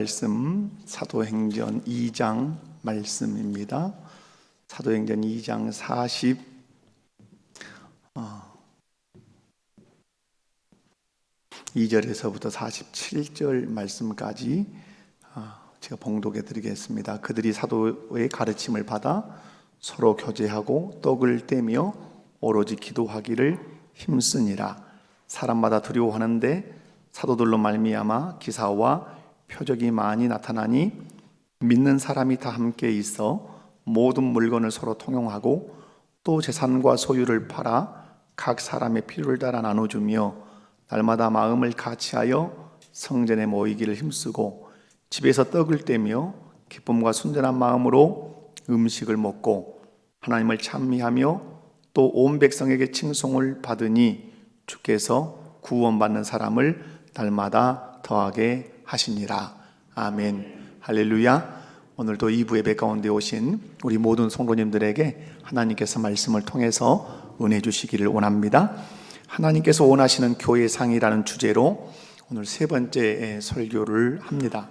말씀 사도행전 2장 말씀입니다. 사도행전 2장 42절에서부터 47절 말씀까지 제가 봉독해 드리겠습니다. 그들이 사도의 가르침을 받아 서로 교제하고 떡을 떼며 오로지 기도하기를 힘쓰니라. 사람마다 두려워하는데 사도들로 말미암아 기사와 표적이 많이 나타나니 믿는 사람이 다 함께 있어 모든 물건을 서로 통용하고 또 재산과 소유를 팔아 각 사람의 필요를 따라 나눠주며 날마다 마음을 같이하여 성전에 모이기를 힘쓰고 집에서 떡을 떼며 기쁨과 순전한 마음으로 음식을 먹고 하나님을 찬미하며 또 온 백성에게 칭송을 받으니 주께서 구원받는 사람을 날마다 더하게 하시니라. 아멘. 할렐루야. 오늘도 2부 예배 가운데 오신 우리 모든 성도님들에게 하나님께서 말씀을 통해서 은혜 주시기를 원합니다. 하나님께서 원하시는 교회상이라는 주제로 오늘 세 번째 설교를 합니다.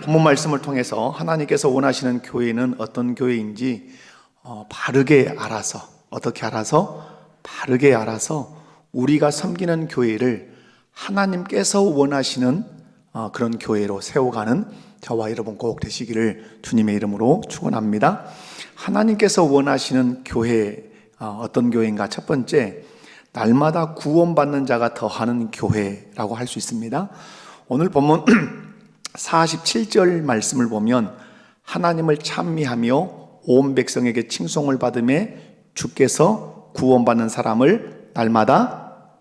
본문 말씀을 통해서 하나님께서 원하시는 교회는 어떤 교회인지 바르게 알아서, 어떻게 알아서? 바르게 알아서 우리가 섬기는 교회를 하나님께서 원하시는 그런 교회로 세워가는 저와 여러분 꼭 되시기를 주님의 이름으로 축원합니다. 하나님께서 원하시는 교회, 어떤 교회인가? 첫 번째, 날마다 구원받는 자가 더하는 교회라고 할 수 있습니다. 오늘 본문 47절 말씀을 보면 하나님을 찬미하며 온 백성에게 칭송을 받음에 주께서 구원받는 사람을 날마다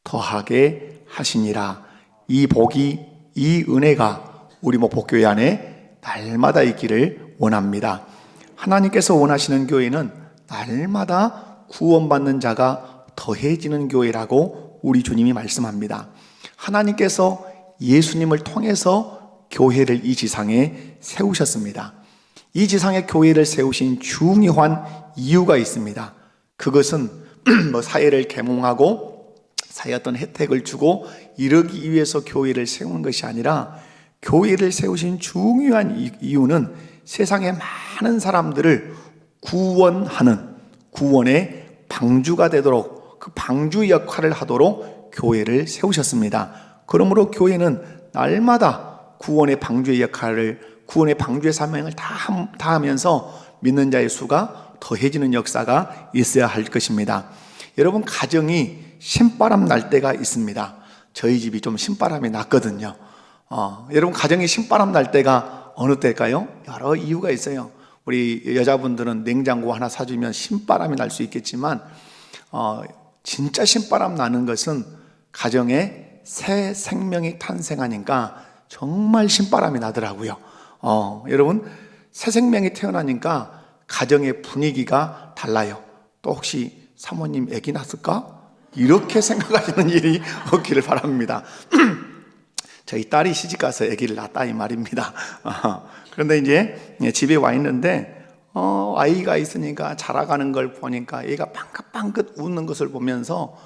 더하게 하시니라. 이 복이, 이 은혜가 우리 목포교회 안에 날마다 있기를 원합니다. 하나님께서 원하시는 교회는 날마다 구원받는 자가 더해지는 교회라고 우리 주님이 말씀합니다. 하나님께서 예수님을 통해서 교회를 이 지상에 세우셨습니다. 이 지상에 교회를 세우신 중요한 이유가 있습니다. 그것은 사회를 계몽하고 사회 어떤 혜택을 주고 이러기 위해서 교회를 세우는 것이 아니라 교회를 세우신 중요한 이유는 세상의 많은 사람들을 구원하는, 구원의 방주가 되도록, 그 방주 역할을 하도록 교회를 세우셨습니다. 그러므로 교회는 날마다 구원의 방주의 역할을, 구원의 방주의 사명을 다 하면서 믿는 자의 수가 더해지는 역사가 있어야 할 것입니다. 여러분, 가정이 신바람 날 때가 있습니다. 저희 집이 좀 신바람이 났거든요. 여러분, 가정이 신바람 날 때가 어느 때일까요? 여러 이유가 있어요. 우리 여자분들은 냉장고 하나 사주면 신바람이 날 수 있겠지만 진짜 신바람 나는 것은 가정에 새 생명이 탄생하니까 정말 신바람이 나더라고요. 여러분, 새 생명이 태어나니까 가정의 분위기가 달라요. 또 혹시 사모님 아기 낳았을까? 이렇게 생각하시는 일이 없기를 바랍니다. 저희 딸이 시집가서 아기를 낳았다 이 말입니다. 그런데 이제 집에 와 있는데 아이가 있으니까 자라가는 걸 보니까 얘가 빵긋빵긋 웃는 것을 보면서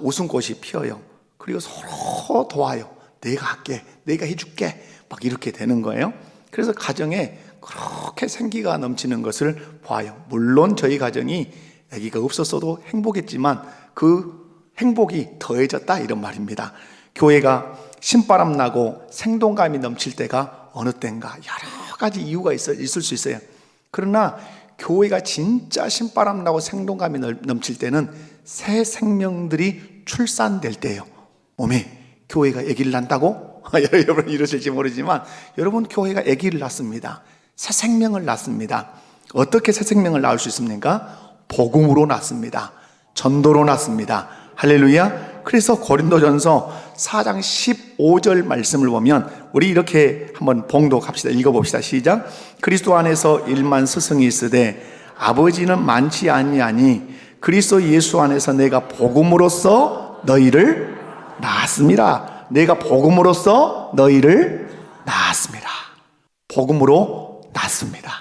웃음꽃이 피어요. 그리고 서로 도와요. 내가 할게, 내가 해줄게, 막 이렇게 되는 거예요. 그래서 가정에 그렇게 생기가 넘치는 것을 봐요. 물론 저희 가정이 아기가 없었어도 행복했지만 그 행복이 더해졌다 이런 말입니다. 교회가 신바람 나고 생동감이 넘칠 때가 어느 때인가? 여러 가지 이유가 있을 수 있어요. 그러나 교회가 진짜 신바람 나고 생동감이 넘칠 때는 새 생명들이 출산될 때예요. 몸에 교회가 아기를 낳는다고? 여러분 이러실지 모르지만 여러분, 교회가 아기를 낳습니다. 새 생명을 낳습니다. 어떻게 새 생명을 낳을 수 있습니까? 복음으로 낳습니다. 전도로 낳습니다. 할렐루야. 그래서 고린도전서 4장 15절 말씀을 보면 우리 이렇게 한번 봉독합시다. 읽어봅시다. 시작. 그리스도 안에서 1만 스승이 있으되 아버지는 많지 아니하니 그리스도 예수 안에서 내가 복음으로써 너희를 낳았습니다. 내가 복음으로써 너희를 낳았습니다. 복음으로 낳습니다.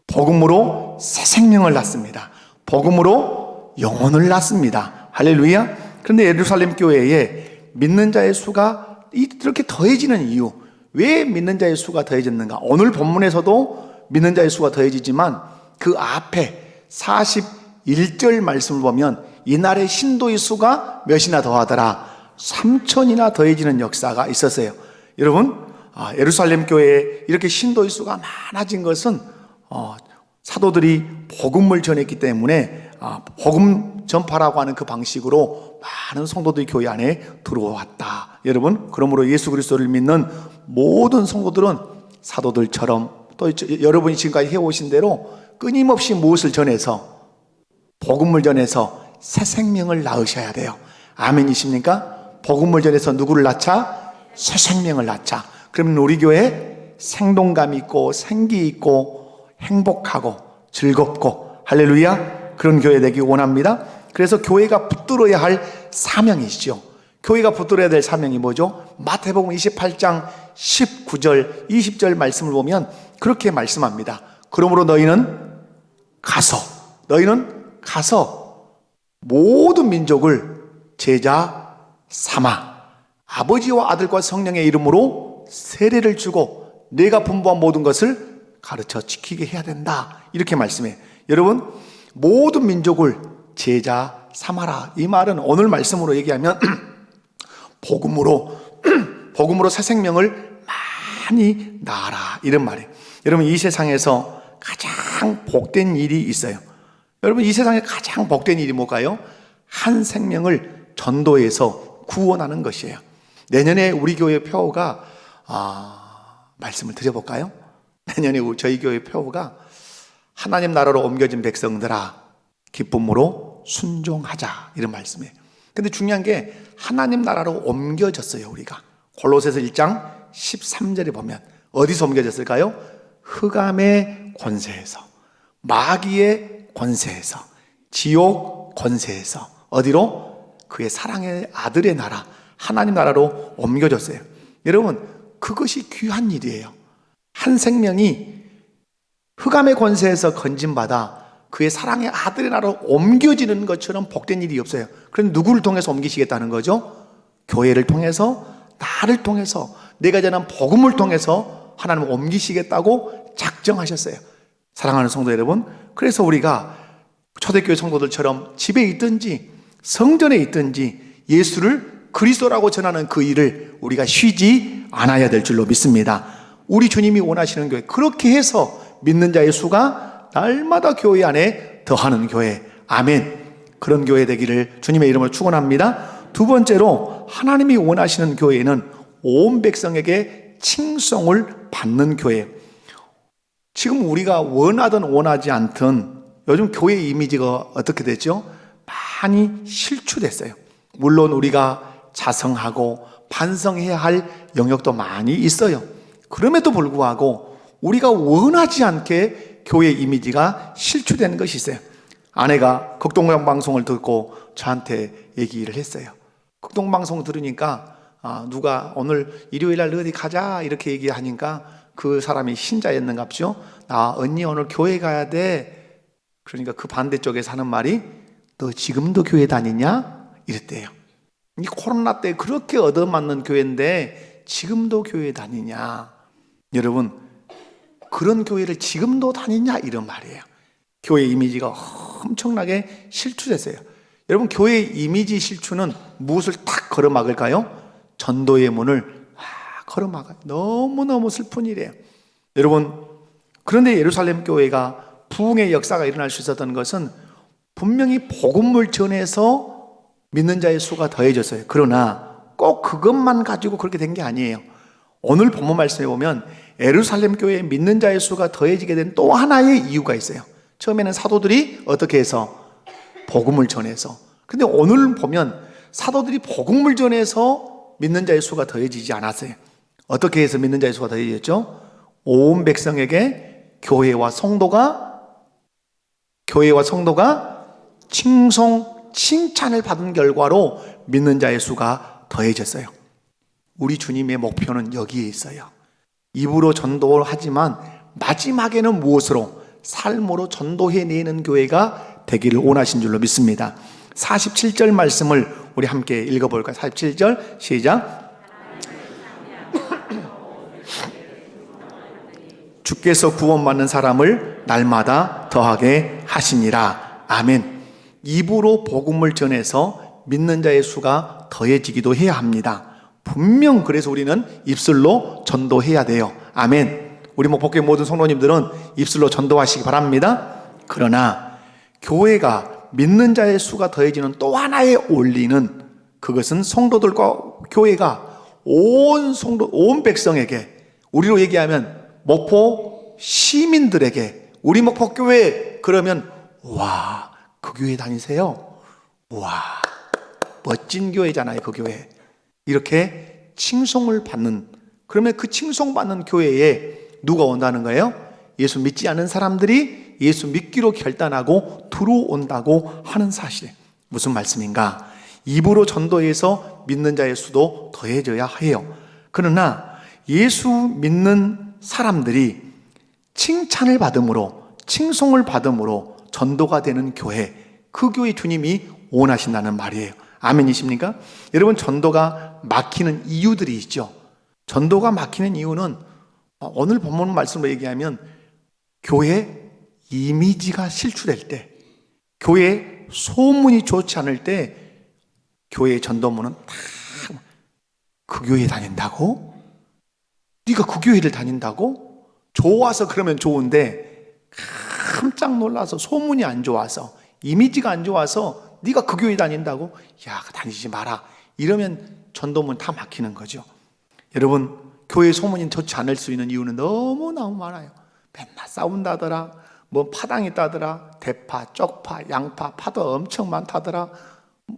복음으로 새 생명을 낳습니다. 복음으로 영혼을 낳습니다. 할렐루야. 그런데 예루살렘 교회에 믿는 자의 수가 이렇게 더해지는 이유, 왜 믿는 자의 수가 더해졌는가? 오늘 본문에서도 믿는 자의 수가 더해지지만 그 앞에 41절 말씀을 보면 이날의 신도의 수가 몇이나 더하더라? 3천이나 더해지는 역사가 있었어요. 여러분, 예루살렘 교회에 이렇게 신도의 수가 많아진 것은 사도들이 복음을 전했기 때문에 복음 전파라고 하는 그 방식으로 많은 성도들이 교회 안에 들어왔다. 여러분, 그러므로 예수 그리스도를 믿는 모든 성도들은 사도들처럼 또 여러분이 지금까지 해오신 대로 끊임없이 무엇을 전해서, 복음을 전해서 새 생명을 낳으셔야 돼요. 아멘이십니까? 복음을 전해서 누구를 낳자? 새 생명을 낳자. 그러면 우리 교회 생동감 있고 생기 있고 행복하고 즐겁고, 할렐루야, 그런 교회 되기 원합니다. 그래서 교회가 붙들어야 할 사명이시죠. 교회가 붙들어야 될 사명이 뭐죠? 마태복음 28장 19절 20절 말씀을 보면 그렇게 말씀합니다. 그러므로 너희는 가서 모든 민족을 제자 삼아 아버지와 아들과 성령의 이름으로 세례를 주고 내가 분부한 모든 것을 가르쳐 지키게 해야 된다. 이렇게 말씀해요. 여러분, 모든 민족을 제자 삼아라. 이 말은 오늘 말씀으로 얘기하면 복음으로 새 생명을 많이 낳아라, 이런 말이에요. 여러분, 이 세상에서 가장 복된 일이 있어요. 여러분, 이 세상에 가장 복된 일이 뭘까요? 한 생명을 전도해서 구원하는 것이에요. 내년에 우리 교회 표어가 말씀을 드려볼까요? 내년에 저희 교회 표어가 하나님 나라로 옮겨진 백성들아 기쁨으로 순종하자, 이런 말씀이에요. 근데 중요한 게 하나님 나라로 옮겨졌어요. 우리가 골로새서 1장 13절에 보면 어디서 옮겨졌을까요? 흑암의 권세에서, 마귀의 권세에서, 지옥 권세에서 어디로? 그의 사랑의 아들의 나라, 하나님 나라로 옮겨졌어요. 여러분, 그것이 귀한 일이에요. 한 생명이 흑암의 권세에서 건진받아 그의 사랑의 아들의 나라로 옮겨지는 것처럼 복된 일이 없어요. 그럼 누구를 통해서 옮기시겠다는 거죠? 교회를 통해서, 나를 통해서, 내가 전한 복음을 통해서 하나님을 옮기시겠다고 작정하셨어요. 사랑하는 성도 여러분, 그래서 우리가 초대교회 성도들처럼 집에 있든지 성전에 있든지 예수를 그리스도라고 전하는 그 일을 우리가 쉬지 않아야 될 줄로 믿습니다. 우리 주님이 원하시는 교회, 그렇게 해서 믿는 자의 수가 날마다 교회 안에 더하는 교회, 아멘, 그런 교회 되기를 주님의 이름으로 축원합니다. 두 번째로, 하나님이 원하시는 교회는 온 백성에게 칭송을 받는 교회. 지금 우리가 원하든 원하지 않든 요즘 교회 이미지가 어떻게 됐죠? 많이 실추됐어요. 물론 우리가 자성하고 반성해야 할 영역도 많이 있어요. 그럼에도 불구하고 우리가 원하지 않게 교회 이미지가 실추되는 것이 있어요. 아내가 극동방송을 듣고 저한테 얘기를 했어요. 극동방송 들으니까 누가 오늘 일요일 날 어디 가자 이렇게 얘기하니까 그 사람이 신자였는갑죠. 언니 오늘 교회 가야 돼. 그러니까 그 반대쪽에서 하는 말이 너 지금도 교회 다니냐? 이랬대요. 이 코로나 때 그렇게 얻어맞는 교회인데 지금도 교회 다니냐? 여러분, 그런 교회를 지금도 다니냐? 이런 말이에요. 교회 이미지가 엄청나게 실추됐어요. 여러분, 교회 이미지 실추는 무엇을 탁 걸어막을까요? 전도의 문을 걸어막아요. 너무너무 슬픈 일이에요. 여러분, 그런데 예루살렘 교회가 부흥의 역사가 일어날 수 있었던 것은 분명히 복음을 전해서 믿는 자의 수가 더해졌어요. 그러나 꼭 그것만 가지고 그렇게 된 게 아니에요. 오늘 본문 말씀에 보면 예루살렘 교회에 믿는 자의 수가 더해지게 된 또 하나의 이유가 있어요. 처음에는 사도들이 어떻게 해서 복음을 전해서, 근데 오늘 보면 사도들이 복음을 전해서 믿는 자의 수가 더해지지 않았어요. 어떻게 해서 믿는 자의 수가 더해졌죠? 온 백성에게 교회와 성도가 칭찬을 받은 결과로 믿는 자의 수가 더해졌어요. 우리 주님의 목표는 여기에 있어요. 입으로 전도를 하지만 마지막에는 무엇으로? 삶으로 전도해내는 교회가 되기를 원하신 줄로 믿습니다. 47절 말씀을 우리 함께 읽어볼까요? 47절 시작. 주께서 구원받는 사람을 날마다 더하게 하시니라. 아멘. 입으로 복음을 전해서 믿는 자의 수가 더해지기도 해야 합니다. 분명 그래서 우리는 입술로 전도해야 돼요. 아멘. 우리 목포교회 모든 성도님들은 입술로 전도하시기 바랍니다. 그러나 교회가 믿는 자의 수가 더해지는 또 하나의 원리는, 그것은 성도들과 교회가 온 백성에게, 우리로 얘기하면 목포 시민들에게, 우리 목포교회 그러면 와, 그 교회 다니세요? 와, 멋진 교회잖아요, 그 교회. 이렇게 칭송을 받는, 그러면 그 칭송받는 교회에 누가 온다는 거예요? 예수 믿지 않은 사람들이 예수 믿기로 결단하고 들어온다고 하는 사실. 무슨 말씀인가? 입으로 전도해서 믿는 자의 수도 더해져야 해요. 그러나 예수 믿는 사람들이 칭찬을 받음으로, 칭송을 받음으로 전도가 되는 교회, 그 교회 주님이 원하신다는 말이에요. 아멘이십니까? 여러분, 전도가 막히는 이유들이 있죠. 전도가 막히는 이유는 오늘 본문 말씀으로 얘기하면 교회 이미지가 실추될 때, 교회 소문이 좋지 않을 때 교회의 전도문은 다 그 교회 다닌다고? 네가 그 교회를 다닌다고? 좋아서 그러면 좋은데 깜짝 놀라서 소문이 안 좋아서, 이미지가 안 좋아서 네가 그 교회 다닌다고? 야, 다니지 마라. 이러면 전도문 다 막히는 거죠. 여러분, 교회 소문이 좋지 않을 수 있는 이유는 너무너무 많아요. 맨날 싸운다더라, 뭐 파당 있다더라, 대파, 쪽파, 양파, 파도 엄청 많다더라.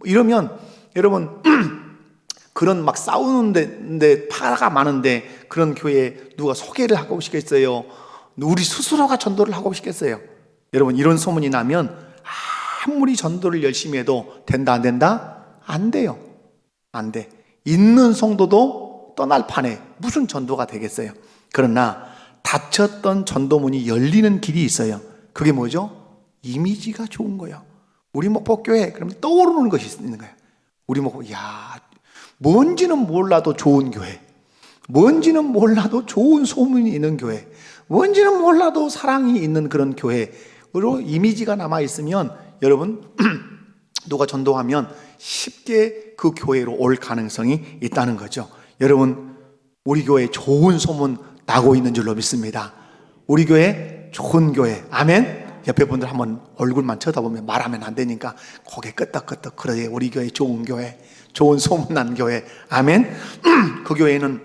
이러면 여러분 그런 막 싸우는데 파가 많은데 그런 교회에 누가 소개를 하고 싶겠어요? 우리 스스로가 전도를 하고 싶겠어요? 여러분, 이런 소문이 나면 아무리 전도를 열심히 해도 된다 안 된다? 안 돼요. 안 돼. 있는 성도도 떠날 판에 무슨 전도가 되겠어요? 그러나 닫혔던 전도문이 열리는 길이 있어요. 그게 뭐죠? 이미지가 좋은 거예요. 우리 목포교회, 그러면 떠오르는 것이 있는 거예요. 우리 목포, 야, 뭔지는 몰라도 좋은 교회, 뭔지는 몰라도 좋은 소문이 있는 교회, 뭔지는 몰라도 사랑이 있는 그런 교회로 이미지가 남아있으면 여러분 누가 전도하면 쉽게 그 교회로 올 가능성이 있다는 거죠. 여러분, 우리 교회 좋은 소문 나고 있는 줄로 믿습니다. 우리 교회 좋은 교회. 아멘. 옆에 분들 한번 얼굴만 쳐다보면 말하면 안 되니까 고개 끄덕끄덕, 그래, 우리 교회 좋은 교회, 좋은 소문난 교회. 아멘. 그 교회는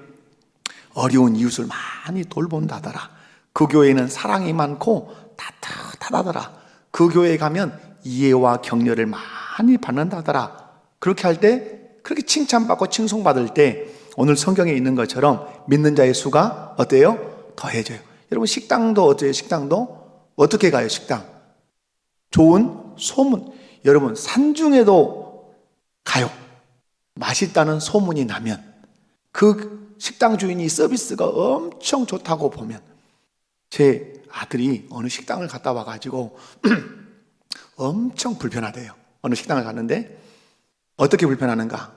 어려운 이웃을 많이 돌본다더라. 그 교회는 사랑이 많고 따뜻하다더라. 그 교회에 가면 이해와 격려를 많이 받는다더라. 그렇게 할 때, 그렇게 칭찬받고 칭송받을 때 오늘 성경에 있는 것처럼 믿는 자의 수가 어때요? 더해져요. 여러분, 식당도 어때요? 식당도 어떻게 가요? 식당 좋은 소문. 여러분, 산중에도 가요. 맛있다는 소문이 나면, 그 식당 주인이 서비스가 엄청 좋다고 보면, 제 아들이 어느 식당을 갔다 와가지고 엄청 불편하대요. 어느 식당을 갔는데 어떻게 불편하는가?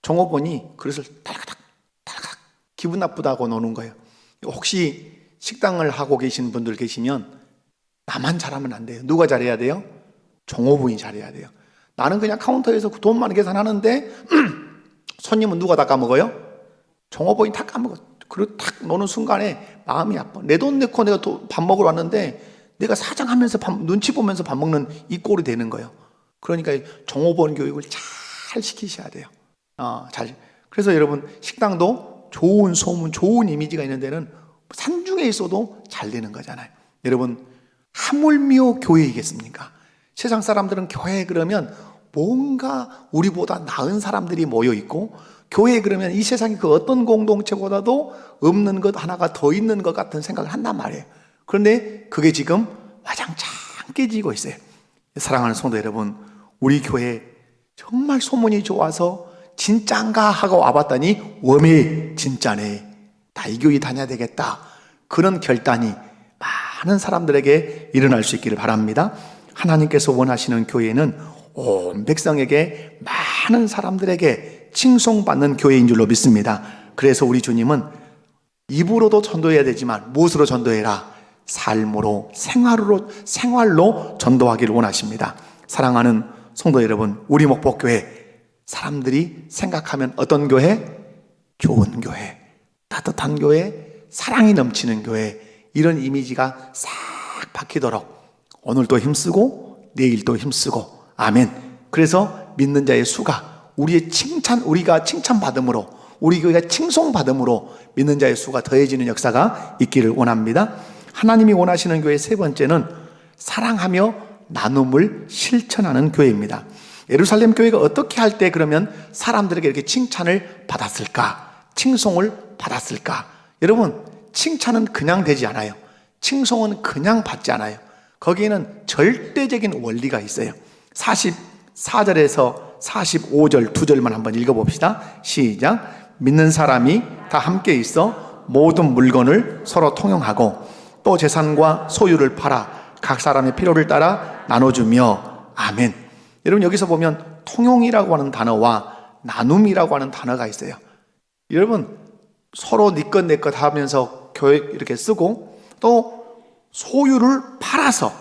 종업원이 그릇을 달가닥 달가닥 기분 나쁘다고 노는 거예요. 혹시 식당을 하고 계신 분들 계시면 나만 잘하면 안 돼요. 누가 잘해야 돼요? 종업원이 잘해야 돼요. 나는 그냥 카운터에서 돈 많이 계산하는데 손님은 누가 다 까먹어요? 종업원이 다 까먹어. 그리고 탁 노는 순간에 마음이 아파. 내 돈 내고 내가 밥 먹으러 왔는데 내가 사장하면서 눈치 보면서 밥 먹는 이 꼴이 되는 거예요. 그러니까 종업원 교육을 잘 시키셔야 돼요. 그래서 여러분, 식당도 좋은 소문, 좋은 이미지가 있는 데는 산중에 있어도 잘 되는 거잖아요. 여러분, 하물며 교회이겠습니까? 세상 사람들은 교회 그러면 뭔가 우리보다 나은 사람들이 모여 있고, 교회 그러면 이 세상의 그 어떤 공동체보다도 없는 것 하나가 더 있는 것 같은 생각을 한단 말이에요. 그런데 그게 지금 와장창 깨지고 있어요. 사랑하는 성도 여러분, 우리 교회 정말 소문이 좋아서 진짠가 하고 와봤더니 웜에 진짜네, 나 이 교회 다녀야 되겠다, 그런 결단이 많은 사람들에게 일어날 수 있기를 바랍니다. 하나님께서 원하시는 교회는 온 백성에게, 많은 사람들에게 칭송받는 교회인 줄로 믿습니다. 그래서 우리 주님은 입으로도 전도해야 되지만 무엇으로 전도해라? 삶으로, 생활로 전도하기를 원하십니다. 사랑하는 성도 여러분, 우리 목포교회 사람들이 생각하면 어떤 교회? 좋은 교회, 따뜻한 교회, 사랑이 넘치는 교회, 이런 이미지가 싹 바뀌도록 오늘도 힘쓰고 내일도 힘쓰고, 아멘. 그래서 믿는 자의 수가, 우리가 칭찬받음으로, 우리 교회가 칭송받음으로 믿는 자의 수가 더해지는 역사가 있기를 원합니다. 하나님이 원하시는 교회 세 번째는 사랑하며 나눔을 실천하는 교회입니다. 예루살렘 교회가 어떻게 할 때 그러면 사람들에게 이렇게 칭찬을 받았을까? 칭송을 받았을까? 여러분, 칭찬은 그냥 되지 않아요. 칭송은 그냥 받지 않아요. 거기에는 절대적인 원리가 있어요. 44절에서 45절 두 절만 한번 읽어봅시다. 시작. 믿는 사람이 다 함께 있어 모든 물건을 서로 통용하고 또 재산과 소유를 팔아 각 사람의 필요를 따라 나눠주며, 아멘. 여러분, 여기서 보면 통용이라고 하는 단어와 나눔이라고 하는 단어가 있어요. 여러분, 서로 네 것 내 것 하면서 교회 이렇게 쓰고, 또 소유를 팔아서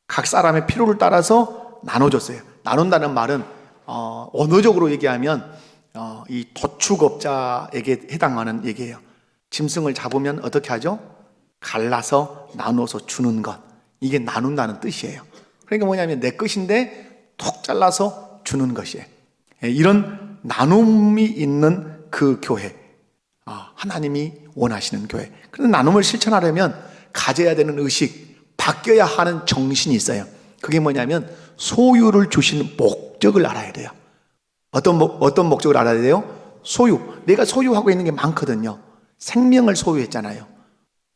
각 사람의 필요를 따라서 나눠줬어요. 나눈다는 말은 언어적으로 얘기하면 이 도축업자에게 해당하는 얘기예요. 짐승을 잡으면 어떻게 하죠? 갈라서 나눠서 주는 것, 이게 나눈다는 뜻이에요. 그러니까 뭐냐면 내 것인데 톡 잘라서 주는 것이에요. 이런 나눔이 있는 그 교회, 하나님이 원하시는 교회. 그런데 나눔을 실천하려면 가져야 되는 의식, 바뀌어야 하는 정신이 있어요. 그게 뭐냐면 소유를 주신 목적을 알아야 돼요. 어떤 목적을 알아야 돼요? 소유. 내가 소유하고 있는 게 많거든요. 생명을 소유했잖아요.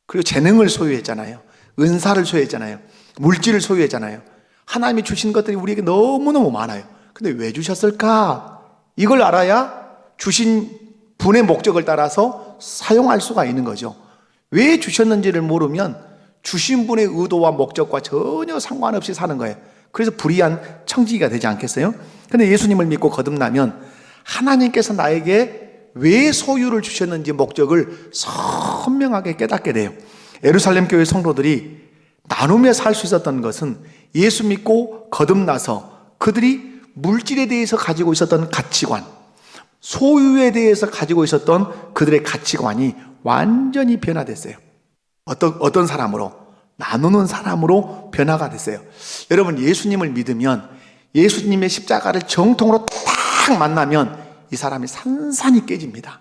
그리고 재능을 소유했잖아요. 은사를 소유했잖아요. 물질을 소유했잖아요. 하나님이 주신 것들이 우리에게 너무너무 많아요. 근데 왜 주셨을까? 이걸 알아야 주신 분의 목적을 따라서 사용할 수가 있는 거죠. 왜 주셨는지를 모르면 주신 분의 의도와 목적과 전혀 상관없이 사는 거예요. 그래서 불의한 청지기가 되지 않겠어요? 근데 예수님을 믿고 거듭나면 하나님께서 나에게 왜 소유를 주셨는지 목적을 선명하게 깨닫게 돼요. 예루살렘 교회 성도들이 나누며 살 수 있었던 것은 예수 믿고 거듭나서 그들이 물질에 대해서 가지고 있었던 가치관, 소유에 대해서 가지고 있었던 그들의 가치관이 완전히 변화됐어요. 어떤 사람으로? 나누는 사람으로 변화가 됐어요. 여러분, 예수님을 믿으면, 예수님의 십자가를 정통으로 딱 만나면 이 사람이 산산이 깨집니다.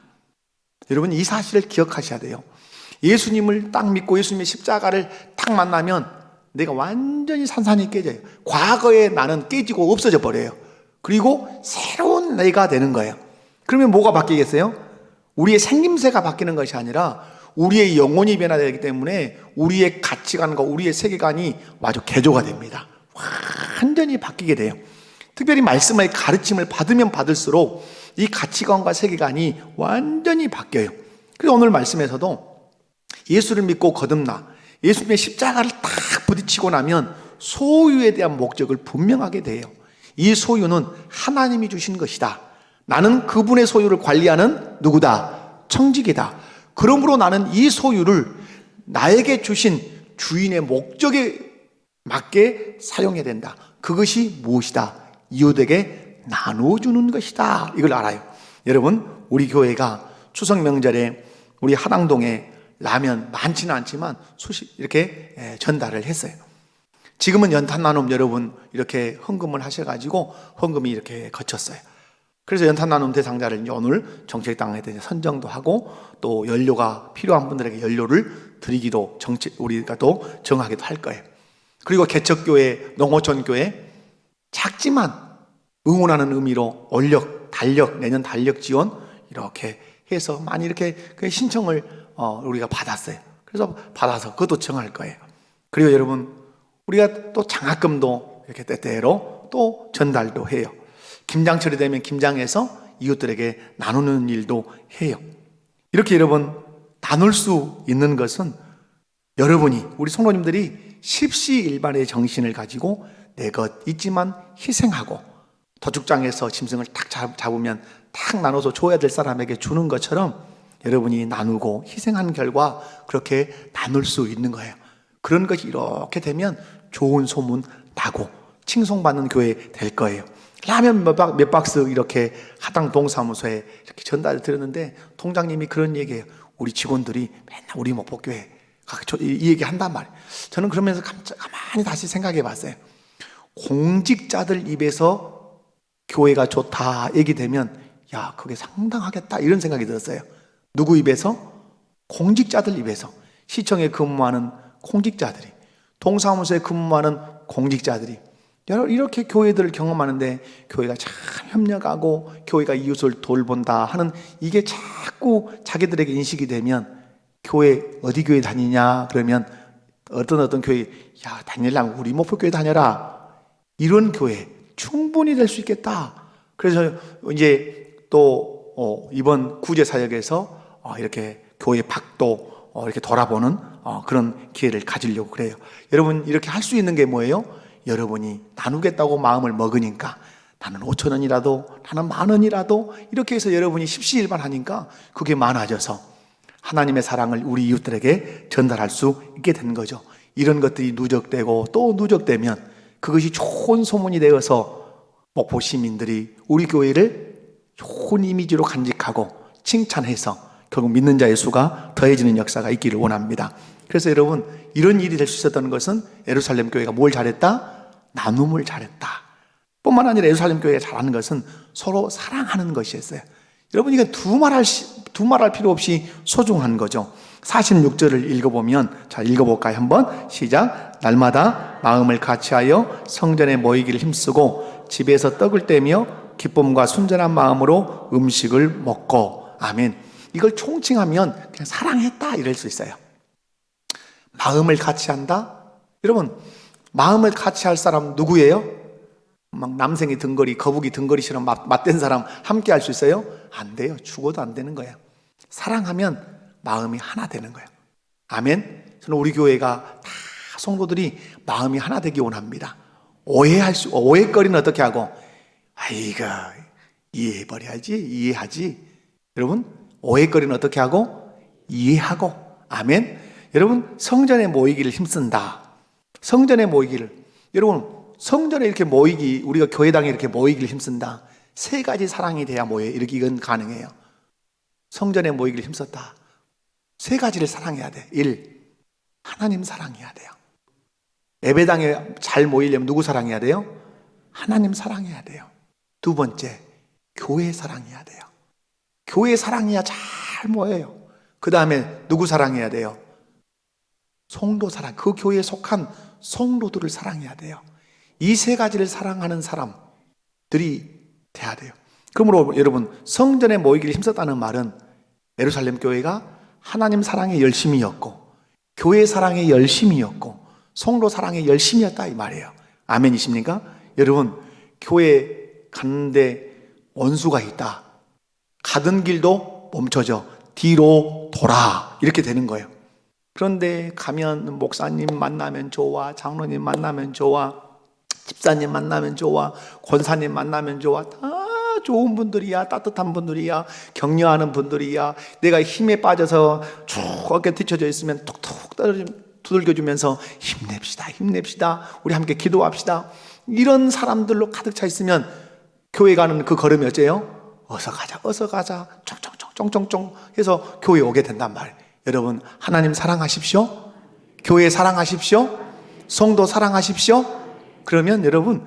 여러분, 이 사실을 기억하셔야 돼요. 예수님을 딱 믿고 예수님의 십자가를 딱 만나면 내가 완전히 산산이 깨져요. 과거의 나는 깨지고 없어져 버려요. 그리고 새로운 내가 되는 거예요. 그러면 뭐가 바뀌겠어요? 우리의 생김새가 바뀌는 것이 아니라 우리의 영혼이 변화되기 때문에 우리의 가치관과 우리의 세계관이 아주 개조가 됩니다. 완전히 바뀌게 돼요. 특별히 말씀의 가르침을 받으면 받을수록 이 가치관과 세계관이 완전히 바뀌어요. 그래서 오늘 말씀에서도 예수를 믿고 거듭나 예수님의 십자가를 딱 부딪히고 나면 소유에 대한 목적을 분명하게 돼요. 이 소유는 하나님이 주신 것이다. 나는 그분의 소유를 관리하는 누구다? 청지기다. 그러므로 나는 이 소유를 나에게 주신 주인의 목적에 맞게 사용해야 된다. 그것이 무엇이다? 이웃에게 나눠주는 것이다. 이걸 알아요. 여러분, 우리 교회가 추석 명절에 우리 하당동에 라면 많지는 않지만 이렇게 전달을 했어요. 지금은 연탄 나눔 여러분 이렇게 헌금을 하셔가지고 헌금이 이렇게 거쳤어요. 그래서 연탄 나눔 대상자를 오늘 정책당에 선정도 하고 또 연료가 필요한 분들에게 연료를 드리기도 우리가 또 정하기도 할 거예요. 그리고 개척교회, 농어촌교회 작지만 응원하는 의미로 내년 달력 지원 이렇게 해서 많이 이렇게 신청을 우리가 받았어요. 그래서 받아서 그것도 정할 거예요. 그리고 여러분, 우리가 또 장학금도 이렇게 때때로 또 전달도 해요. 김장철이 되면 김장해서 이웃들에게 나누는 일도 해요. 이렇게 여러분, 나눌 수 있는 것은 여러분이, 우리 성도님들이 십시일반의 정신을 가지고 내 것 있지만 희생하고 도축장에서 짐승을 딱 잡으면 딱 나눠서 줘야 될 사람에게 주는 것처럼 여러분이 나누고 희생한 결과 그렇게 나눌 수 있는 거예요. 그런 것이 이렇게 되면 좋은 소문 나고 칭송받는 교회 될 거예요. 라면 몇 박스 이렇게 하당 동사무소에 이렇게 전달을 드렸는데 통장님이 그런 얘기예요. 우리 직원들이 맨날 우리 목포교회 이 얘기 한단 말이에요. 저는 그러면서 가만히 다시 생각해 봤어요. 공직자들 입에서 교회가 좋다 얘기되면 야, 그게 상당하겠다 이런 생각이 들었어요. 누구 입에서? 공직자들 입에서. 시청에 근무하는 공직자들이, 동사무소에 근무하는 공직자들이 이렇게 교회들을 경험하는데 교회가 참 협력하고 교회가 이웃을 돌본다 하는 이게 자꾸 자기들에게 인식이 되면 교회 어디 교회 다니냐 그러면 어떤 교회 야 다니려면 우리 목포교회 다녀라 이런 교회 충분히 될 수 있겠다. 그래서 이제 또 이번 구제사역에서 이렇게 교회 박도 이렇게 돌아보는 그런 기회를 가지려고 그래요. 여러분 이렇게 할 수 있는 게 뭐예요? 여러분이 나누겠다고 마음을 먹으니까 나는 5,000원이라도 나는 10,000원이라도 이렇게 해서 여러분이 십시일반하니까 그게 많아져서 하나님의 사랑을 우리 이웃들에게 전달할 수 있게 되는 거죠. 이런 것들이 누적되고 또 누적되면 그것이 좋은 소문이 되어서 목포 시민들이 우리 교회를 좋은 이미지로 간직하고 칭찬해서 결국 믿는 자의 수가 더해지는 역사가 있기를 원합니다. 그래서 여러분 이런 일이 될 수 있었던 것은 예루살렘 교회가 뭘 잘했다? 나눔을 잘했다. 뿐만 아니라 예루살렘 교회가 잘하는 것은 서로 사랑하는 것이었어요. 여러분 이건 두말할 필요 없이 소중한 거죠. 46절을 읽어보면 자 읽어볼까요? 한번 시작. 날마다 마음을 같이하여 성전에 모이기를 힘쓰고 집에서 떡을 떼며 기쁨과 순전한 마음으로 음식을 먹고. 아멘. 이걸 총칭하면 그냥 사랑했다 이럴 수 있어요. 마음을 같이 한다? 여러분 마음을 같이 할 사람 누구예요? 막 남생이 등거리 거북이 등거리처럼 맞댄 사람 함께 할 수 있어요? 안 돼요. 죽어도 안 되는 거예요. 사랑하면 마음이 하나 되는 거예요. 아멘. 저는 우리 교회가 다 성도들이 마음이 하나 되기 원합니다. 오해거리는 어떻게 하고 아이고 이해해버려야지 이해하지. 여러분 오해거리는 어떻게 하고 이해하고. 아멘. 여러분 성전에 모이기를 힘쓴다. 성전에 모이기를. 여러분 성전에 이렇게 모이기 우리가 교회당에 이렇게 모이기를 힘쓴다. 세 가지 사랑이 돼야 모여요. 이렇게 이건 가능해요. 성전에 모이기를 힘썼다. 세 가지를 사랑해야 돼. 1. 하나님 사랑해야 돼요. 예배당에 잘 모이려면 누구 사랑해야 돼요? 하나님 사랑해야 돼요. 두 번째, 교회 사랑해야 돼요. 교회 사랑해야 잘 모여요. 그 다음에 누구 사랑해야 돼요? 성도 사랑. 그 교회에 속한 성도들을 사랑해야 돼요. 이 세 가지를 사랑하는 사람들이 돼야 돼요. 그러므로 여러분 성전에 모이기를 힘썼다는 말은 예루살렘 교회가 하나님 사랑에 열심이었고 교회 사랑에 열심이었고 성도 사랑에 열심이었다 이 말이에요. 아멘이십니까? 여러분 교회 갔는데 원수가 있다. 가던 길도 멈춰져 뒤로 돌아 이렇게 되는 거예요. 그런데 가면 목사님 만나면 좋아, 장로님 만나면 좋아, 집사님 만나면 좋아, 권사님 만나면 좋아. 다 좋은 분들이야, 따뜻한 분들이야, 격려하는 분들이야. 내가 힘에 빠져서 쭉 어깨 뒤쳐져 있으면 툭툭 두들겨주면서 힘냅시다, 우리 함께 기도합시다. 이런 사람들로 가득 차 있으면 교회 가는 그 걸음이 어째요? 어서 가자 쫑쫑쫑 해서 교회에 오게 된단 말이에요. 여러분 하나님 사랑하십시오. 교회 사랑하십시오. 성도 사랑하십시오. 그러면 여러분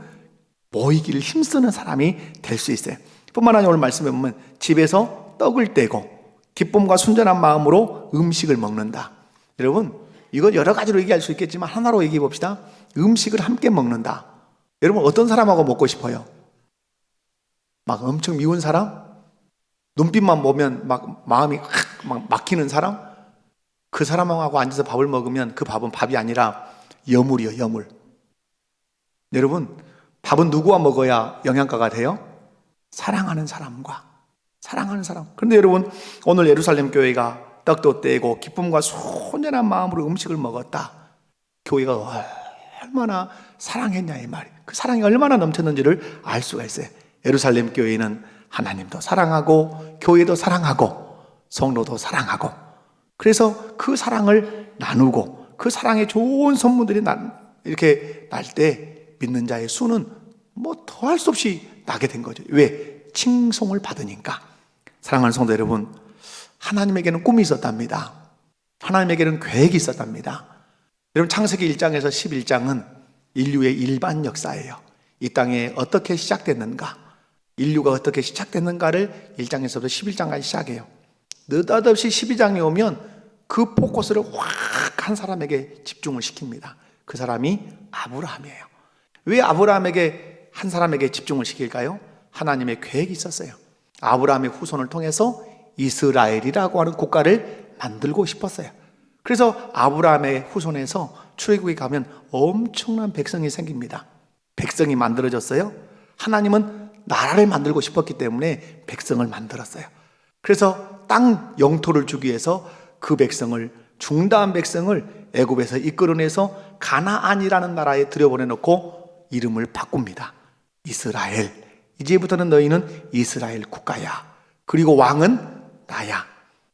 모이기를 힘쓰는 사람이 될 수 있어요. 뿐만 아니라 오늘 말씀에 보면 집에서 떡을 떼고 기쁨과 순전한 마음으로 음식을 먹는다. 여러분 이건 여러 가지로 얘기할 수 있겠지만 하나로 얘기해 봅시다. 음식을 함께 먹는다. 여러분 어떤 사람하고 먹고 싶어요? 막 엄청 미운 사람? 눈빛만 보면 막 마음이 막 막히는 사람? 그 사람하고 앉아서 밥을 먹으면 그 밥은 밥이 아니라 여물이요, 여물. 여러분 밥은 누구와 먹어야 영양가가 돼요? 사랑하는 사람과. 사랑하는 사람. 그런데 여러분 오늘 예루살렘 교회가 떡도 떼고 기쁨과 순전한 마음으로 음식을 먹었다. 교회가 얼마나 사랑했냐 이 말이에요. 그 사랑이 얼마나 넘쳤는지를 알 수가 있어요. 예루살렘 교회는 하나님도 사랑하고 교회도 사랑하고 성도도 사랑하고, 그래서 그 사랑을 나누고 그 사랑의 좋은 선물들이 이렇게 날 때 믿는 자의 수는 뭐 더할 수 없이 나게 된 거죠. 왜? 칭송을 받으니까. 사랑하는 성도 여러분, 하나님에게는 꿈이 있었답니다. 하나님에게는 계획이 있었답니다. 여러분, 창세기 1장에서 11장은 인류의 일반 역사예요. 이 땅에 어떻게 시작됐는가, 인류가 어떻게 시작됐는가를 1장에서부터 11장까지 시작해요. 느닷없이 12장에 오면 그 포커스를 확 한 사람에게 집중을 시킵니다. 그 사람이 아브라함이에요. 왜 아브라함에게, 한 사람에게 집중을 시킬까요? 하나님의 계획이 있었어요. 아브라함의 후손을 통해서 이스라엘이라고 하는 국가를 만들고 싶었어요. 그래서 아브라함의 후손에서 출애굽에 가면 엄청난 백성이 생깁니다. 백성이 만들어졌어요. 하나님은 나라를 만들고 싶었기 때문에 백성을 만들었어요. 그래서 땅 영토를 주기 위해서 그 백성을, 중다한 백성을 애굽에서 이끌어내서 가나안이라는 나라에 들여보내놓고 이름을 바꿉니다. 이스라엘. 이제부터는 너희는 이스라엘 국가야. 그리고 왕은 나야.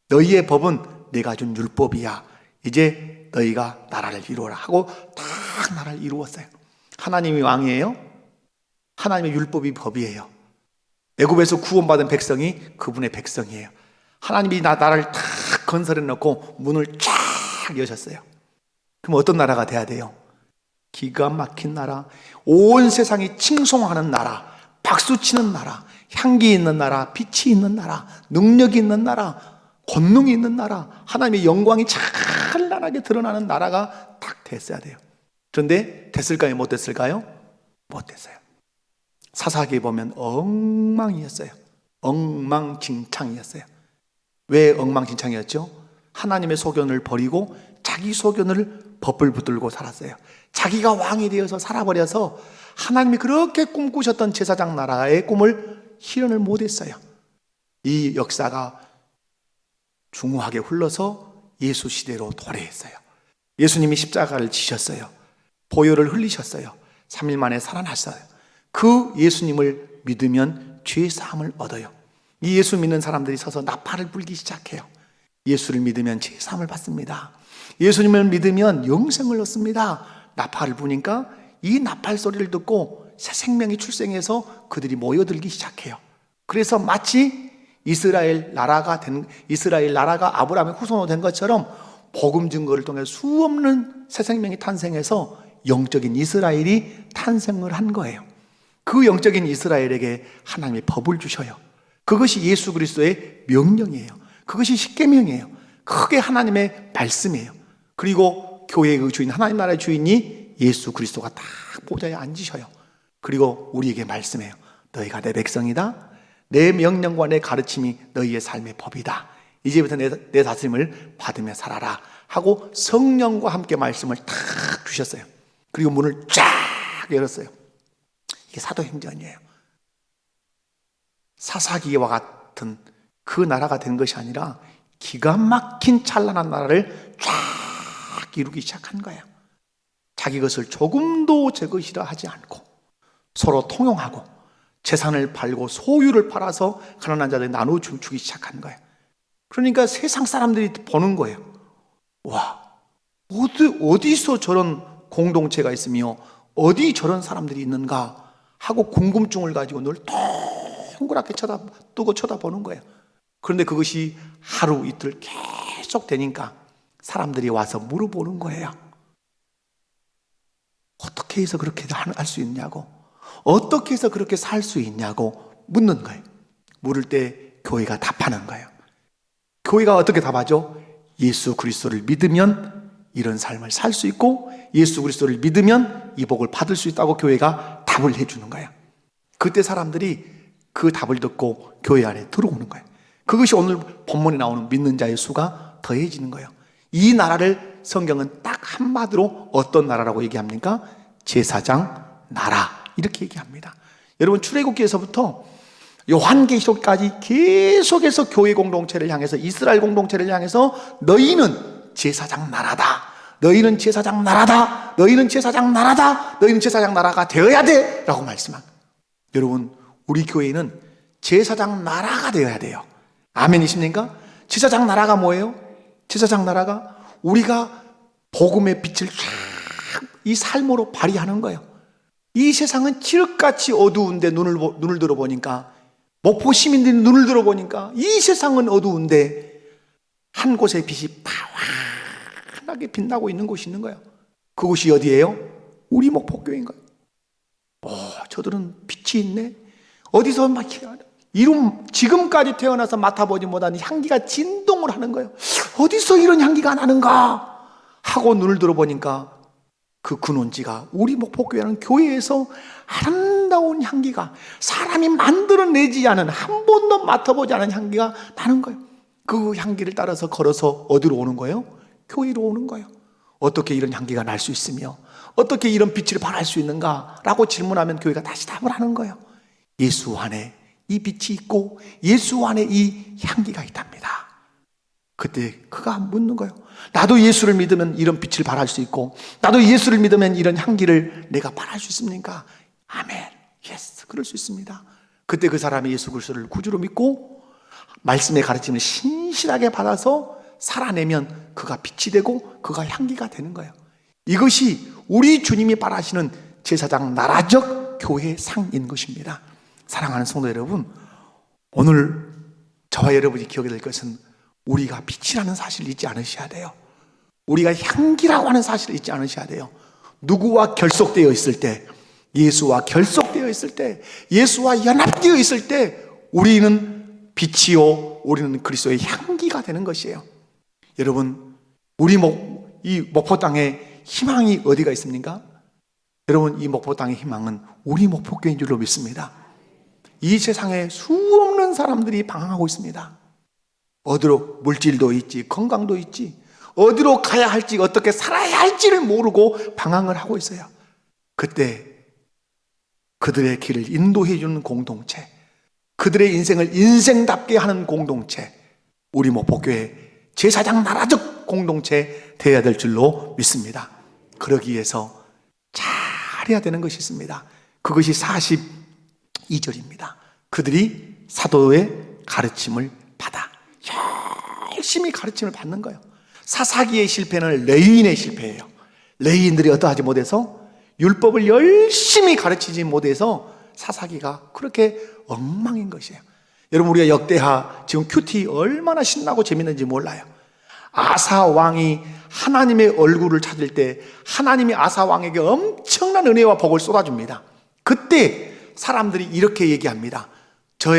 너희의 법은 내가 준 율법이야. 이제 너희가 나라를 이루어라 하고 딱 나라를 이루었어요. 하나님이 왕이에요. 하나님의 율법이 법이에요. 애굽에서 구원받은 백성이 그분의 백성이에요. 하나님이 나라를 딱 건설해 놓고 문을 쫙 여셨어요. 그럼 어떤 나라가 돼야 돼요? 기가 막힌 나라, 온 세상이 칭송하는 나라, 박수치는 나라, 향기 있는 나라, 빛이 있는 나라, 능력이 있는 나라, 권능이 있는 나라, 하나님의 영광이 찬란하게 드러나는 나라가 딱 됐어야 돼요. 그런데 됐을까요? 못 됐을까요? 못 됐어요. 사사기에 보면 엉망이었어요. 엉망진창이었어요. 왜 엉망진창이었죠? 하나님의 소견을 버리고 자기 소견을 법을 붙들고 살았어요. 자기가 왕이 되어서 살아버려서 하나님이 그렇게 꿈꾸셨던 제사장 나라의 꿈을 실현을 못했어요. 이 역사가 중후하게 흘러서 예수 시대로 도래했어요. 예수님이 십자가를 지셨어요. 보혈을 흘리셨어요. 3일 만에 살아났어요. 그 예수님을 믿으면 죄 사함을 얻어요. 이 예수 믿는 사람들이 서서 나팔을 불기 시작해요. 예수를 믿으면 죄 사함을 받습니다. 예수님을 믿으면 영생을 얻습니다. 나팔을 부니까 이 나팔 소리를 듣고 새 생명이 출생해서 그들이 모여들기 시작해요. 그래서 마치 이스라엘 나라가 아브라함의 후손으로 된 것처럼 복음 증거를 통해 수없는 새 생명이 탄생해서 영적인 이스라엘이 탄생을 한 거예요. 그 영적인 이스라엘에게 하나님이 법을 주셔요. 그것이 예수 그리스도의 명령이에요. 그것이 십계명이에요. 크게 하나님의 말씀이에요. 그리고 교회의 주인, 하나님 나라의 주인이 예수 그리스도가 딱 보좌에 앉으셔요. 그리고 우리에게 말씀해요. 너희가 내 백성이다. 내 명령과 내 가르침이 너희의 삶의 법이다. 이제부터 내 다스림을 받으며 살아라 하고 성령과 함께 말씀을 탁 주셨어요. 그리고 문을 쫙 열었어요. 이게 사도행전이에요. 사사기와 같은 그 나라가 된 것이 아니라 기가 막힌 찬란한 나라를 쫙 이루기 시작한 거예요. 자기 것을 조금도 제 것이라 하지 않고 서로 통용하고 재산을 팔고 소유를 팔아서 가난한 자들이 나눠 주기 시작한 거예요. 그러니까 세상 사람들이 보는 거예요. 와, 어디서 저런 공동체가 있으며 어디 저런 사람들이 있는가 하고 궁금증을 가지고 늘 동그랗게 쳐다보는 거예요. 그런데 그것이 하루 이틀 계속 되니까 사람들이 와서 물어보는 거예요. 어떻게 해서 그렇게 할 수 있냐고, 어떻게 해서 그렇게 살 수 있냐고 묻는 거예요. 물을 때 교회가 답하는 거예요. 교회가 어떻게 답하죠? 예수 그리스도를 믿으면 이런 삶을 살 수 있고 예수 그리스도를 믿으면 이 복을 받을 수 있다고 교회가 답을 해주는 거예요. 그때 사람들이 그 답을 듣고 교회 안에 들어오는 거예요. 그것이 오늘 본문에 나오는 믿는 자의 수가 더해지는 거예요. 이 나라를 성경은 딱 한마디로 어떤 나라라고 얘기합니까? 제사장 나라 이렇게 얘기합니다. 여러분, 출애굽기에서부터 요한계시록까지 계속해서 교회 공동체를 향해서, 이스라엘 공동체를 향해서 너희는 제사장 나라다, 너희는 제사장 나라다, 너희는 제사장 나라다, 너희는 제사장 나라가 되어야 돼 라고 말씀합니다. 여러분, 우리 교회는 제사장 나라가 되어야 돼요. 아멘이십니까? 제사장 나라가 뭐예요? 제사장 나라가 우리가 복음의 빛을 이 삶으로 발휘하는 거예요. 이 세상은 칠흑같이 어두운데 눈을 들어보니까, 목포 시민들이 눈을 들어보니까 이 세상은 어두운데 한 곳의 빛이 환하게 빛나고 있는 곳이 있는 거예요. 그곳이 어디예요? 우리 목포교회인 거예요. 저들은 빛이 있네. 어디서 막 지금까지 태어나서 맡아보지 못한 향기가 진동을 하는 거예요. 어디서 이런 향기가 나는가 하고 눈을 들어보니까 그 근원지가 우리 목포교회라는 교회에서 아름다운 향기가, 사람이 만들어내지 않은, 한 번도 맡아보지 않은 향기가 나는 거예요. 그 향기를 따라서 걸어서 어디로 오는 거예요? 교회로 오는 거예요. 어떻게 이런 향기가 날 수 있으며 어떻게 이런 빛을 발할 수 있는가 라고 질문하면 교회가 다시 답을 하는 거예요. 예수 안에 이 빛이 있고 예수 안에 이 향기가 있답니다. 그때 그가 묻는 거예요. 나도 예수를 믿으면 이런 빛을 발할 수 있고, 나도 예수를 믿으면 이런 향기를 내가 발할 수 있습니까? 아멘. 예스, 그럴 수 있습니다. 그때 그 사람이 예수 그리스도를 구주로 믿고 말씀의 가르침을 신실하게 받아서 살아내면 그가 빛이 되고 그가 향기가 되는 거예요. 이것이 우리 주님이 바라시는 제사장 나라적 교회 상인 것입니다. 사랑하는 성도 여러분, 오늘 저와 여러분이 기억해야 될 것은 우리가 빛이라는 사실을 잊지 않으셔야 돼요. 우리가 향기라고 하는 사실을 잊지 않으셔야 돼요. 누구와 결속되어 있을 때, 예수와 결속되어 있을 때, 예수와 연합되어 있을 때 우리는 빛이요, 우리는 그리스도의 향기가 되는 것이에요. 여러분, 이 목포 땅에 희망이 어디가 있습니까? 여러분, 이 목포 땅의 희망은 우리 목포교회인 줄로 믿습니다. 이 세상에 수없는 사람들이 방황하고 있습니다. 어디로, 물질도 있지, 건강도 있지, 어디로 가야 할지, 어떻게 살아야 할지를 모르고 방황을 하고 있어요. 그때 그들의 길을 인도해 주는 공동체, 그들의 인생을 인생답게 하는 공동체, 우리 목포교회 제사장 나라적 공동체 되어야 될 줄로 믿습니다. 그러기 위해서 잘해야 되는 것이 있습니다. 그것이 42절입니다. 그들이 사도의 가르침을 받아 열심히 가르침을 받는 거예요. 사사기의 실패는 레위인의 실패예요. 레위인들이 어떠하지 못해서, 율법을 열심히 가르치지 못해서 사사기가 그렇게 엉망인 것이에요. 여러분, 우리가 역대하 지금 큐티 얼마나 신나고 재밌는지 몰라요. 아사 왕이 하나님의 얼굴을 찾을 때 하나님이 아사 왕에게 엄청난 은혜와 복을 쏟아줍니다. 그때 사람들이 이렇게 얘기합니다. 저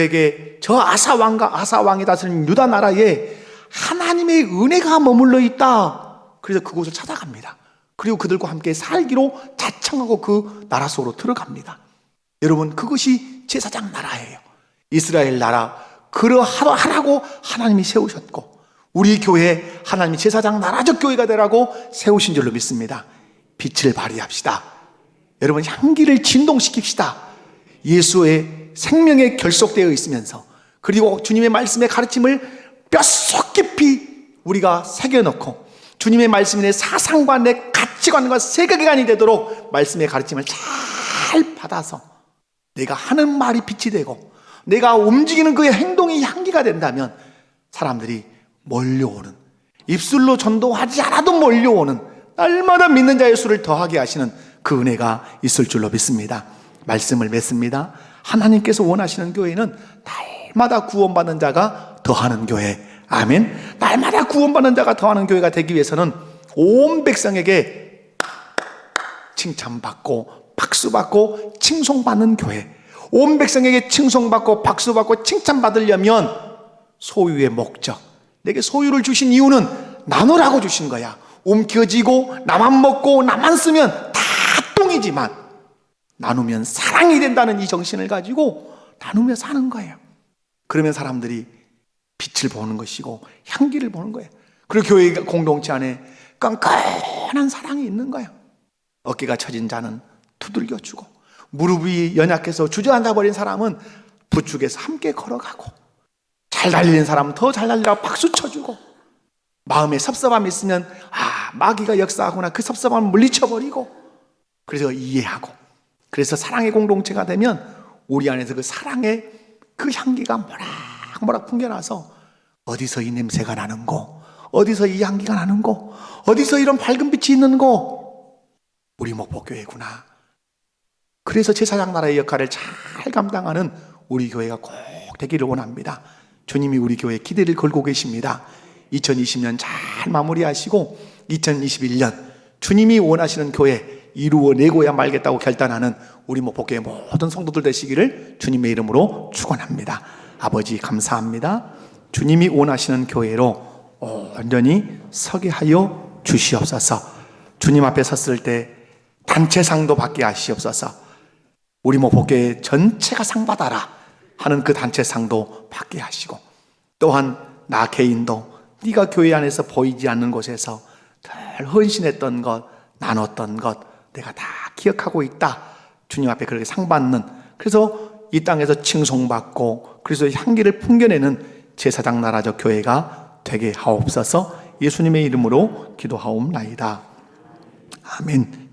아사 왕이 다스리는 유다 나라에 하나님의 은혜가 머물러 있다. 그래서 그곳을 찾아갑니다. 그리고 그들과 함께 살기로 자청하고 그 나라 속으로 들어갑니다. 여러분, 그것이 제사장 나라예요. 이스라엘 나라, 그러하라고 하나님이 세우셨고, 우리 교회 하나님이 제사장 나라적 교회가 되라고 세우신 줄로 믿습니다. 빛을 발휘합시다. 여러분, 향기를 진동시킵시다. 예수의 생명에 결속되어 있으면서, 그리고 주님의 말씀의 가르침을 뼛속 깊이 우리가 새겨넣고, 주님의 말씀이 내 사상과 내 가치관과 세계관이 되도록 말씀의 가르침을 잘 받아서 내가 하는 말이 빛이 되고 내가 움직이는 그의 행동이 향기가 된다면 사람들이 몰려오는, 입술로 전도하지 않아도 몰려오는, 날마다 믿는 자의 수를 더하게 하시는 그 은혜가 있을 줄로 믿습니다. 말씀을 맺습니다. 하나님께서 원하시는 교회는 날마다 구원받는 자가 더하는 교회. 아멘. 날마다 구원받는 자가 더하는 교회가 되기 위해서는 온 백성에게 칭찬받고 박수받고 칭송받는 교회, 온 백성에게 칭송받고 박수받고 칭찬받으려면 소유의 목적, 내게 소유를 주신 이유는 나누라고 주신 거야. 움켜쥐고 나만 먹고 나만 쓰면 다 똥이지만 나누면 사랑이 된다는 이 정신을 가지고 나누며 사는 거예요. 그러면 사람들이 빛을 보는 것이고 향기를 보는 거예요. 그리고 교회 공동체 안에 끈끈한 사랑이 있는 거예요. 어깨가 처진 자는 두들겨주고, 무릎이 연약해서 주저앉아 버린 사람은 부축해서 함께 걸어가고, 잘 달리는 사람은 더 잘 달리라고 박수 쳐주고, 마음에 섭섭함이 있으면 마귀가 역사하구나, 그 섭섭함을 물리쳐버리고, 그래서 이해하고, 그래서 사랑의 공동체가 되면 우리 안에서 그 사랑의 그 향기가 모락모락 풍겨나서 어디서 이 냄새가 나는고? 어디서 이 향기가 나는고? 어디서 이런 밝은 빛이 있는고? 우리 목포교회구나. 그래서 제사장 나라의 역할을 잘 감당하는 우리 교회가 꼭 되기를 원합니다. 주님이 우리 교회에 기대를 걸고 계십니다. 2020년 잘 마무리하시고 2021년 주님이 원하시는 교회 이루어내고야 말겠다고 결단하는 우리 목포교회 모든 성도들 되시기를 주님의 이름으로 축원합니다. 아버지 감사합니다. 주님이 원하시는 교회로 온전히 서게 하여 주시옵소서. 주님 앞에 섰을 때 단체상도 받게 하시옵소서. 우리 목포교회 전체가 상 받아라 하는 그 단체상도 받게 하시고, 또한 나 개인도 네가 교회 안에서 보이지 않는 곳에서 늘 헌신했던 것, 나눴던 것 내가 다 기억하고 있다. 주님 앞에 그렇게 상 받는, 그래서 이 땅에서 칭송받고 그래서 향기를 풍겨내는 제사장 나라적 교회가 되게 하옵소서. 예수님의 이름으로 기도하옵나이다. 아멘.